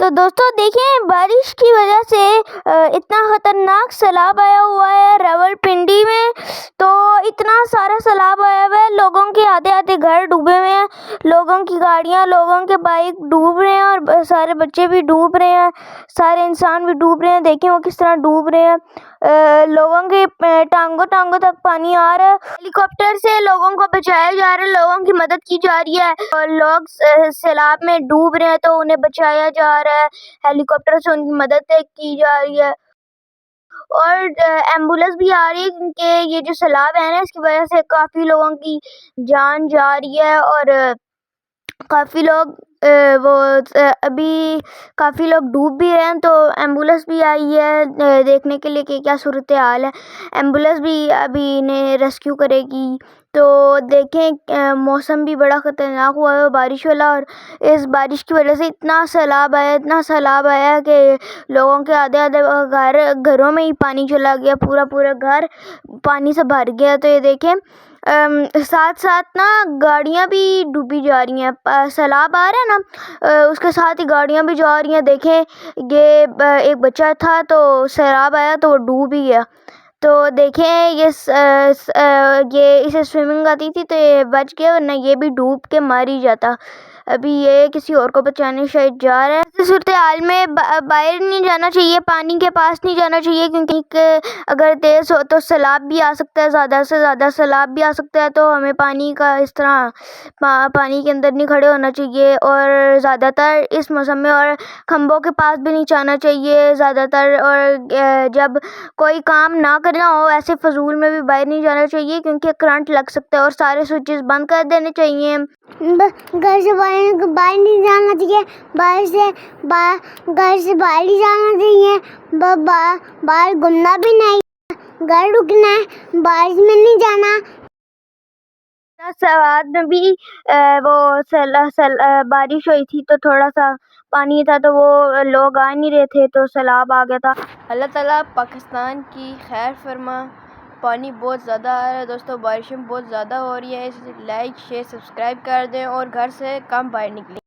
تو دوستو دیکھیں، بارش کی وجہ سے اتنا خطرناک سیلاب آیا ہوا ہے راولپنڈی میں. تو اتنا سارا سیلاب آیا ہوا ہے، لوگوں کے آدھے گھر ڈوبے ہوئے ہیں، لوگوں کی گاڑیاں، لوگوں کے بائک ڈوب رہے ہیں، اور سارے بچے بھی ڈوب رہے ہیں، سارے انسان بھی ڈوب رہے ہیں. دیکھیں وہ کس طرح ڈوب رہے ہیں. لوگوں کے ٹانگوں تک پانی آ رہا ہے. ہیلی کاپٹر سے لوگوں کو بچایا جا رہا ہے، لوگوں کی مدد کی جا رہی ہے. اور لوگ سیلاب میں ڈوب رہے ہیں تو انہیں بچایا جا رہا ہے، ہیلی کاپٹر سے ان کی مدد کی جا رہی ہے. اور ایمبولینس بھی آ رہی ہے، کیونکہ یہ جو سیلاب ہے نا، اس کی وجہ سے کافی لوگوں کی جان جا رہی ہے. اور کافی لوگ کافی لوگ ڈوب بھی رہے ہیں. تو ایمبولینس بھی آئی ہے دیکھنے کے لیے کہ کیا صورتحال ہے. ایمبولینس بھی ابھی انہیں ریسکیو کرے گی. تو دیکھیں موسم بھی بڑا خطرناک ہوا ہے بارش والا، اور اس بارش کی وجہ سے اتنا سیلاب آیا کہ لوگوں کے آدھے گھروں میں ہی پانی چلا گیا، پورا گھر پانی سے بھر گیا. تو یہ دیکھیں ساتھ نا گاڑیاں بھی ڈوبی جا رہی ہیں. سیلاب آ رہا ہے نا، اس کے ساتھ ہی گاڑیاں بھی جا رہی ہیں. دیکھیں یہ ایک بچہ تھا تو سیلاب آیا تو وہ ڈوب ہی گیا. تو دیکھیں اسے سوئمنگ آتی تھی تو یہ بچ گیا، ورنہ یہ بھی ڈوب کے مر ہی جاتا. ابھی یہ کسی اور کو بچانے شاید جا رہا ہے. ایسی صورتحال میں باہر نہیں جانا چاہیے، پانی کے پاس نہیں جانا چاہیے، کیونکہ اگر تیز ہو تو سیلاب بھی آ سکتا ہے، زیادہ سے زیادہ سیلاب بھی آ سکتا ہے. تو ہمیں پانی کے اندر نہیں کھڑے ہونا چاہیے، اور زیادہ تر اس موسم میں اور کھمبوں کے پاس بھی نہیں جانا چاہیے زیادہ تر. اور جب کوئی کام نہ کرنا ہو ایسے فضول میں بھی باہر نہیں جانا چاہیے، کیونکہ کرنٹ لگ سکتا ہے. اور سارے سوئچز بند کر دینے چاہیے. گھر سے باہر نہیں جانا چاہیے، گھر سے باہر نہیں جانا چاہیے، باہر گھومنا بھی نہیں، گھر رکنا ہے، بارش میں نہیں جانا. سوات میں بھی بارش ہوئی تھی تو تھوڑا سا پانی تھا، تو وہ لوگ آ نہیں رہے تھے تو سیلاب آ گیا تھا. اللہ تعالیٰ پاکستان کی خیر فرما. پانی بہت زیادہ آ رہا ہے دوستو، بارشیں بہت زیادہ ہو رہی ہے، اس لیے لائک شیئر سبسکرائب کر دیں اور گھر سے کم باہر نکلیں.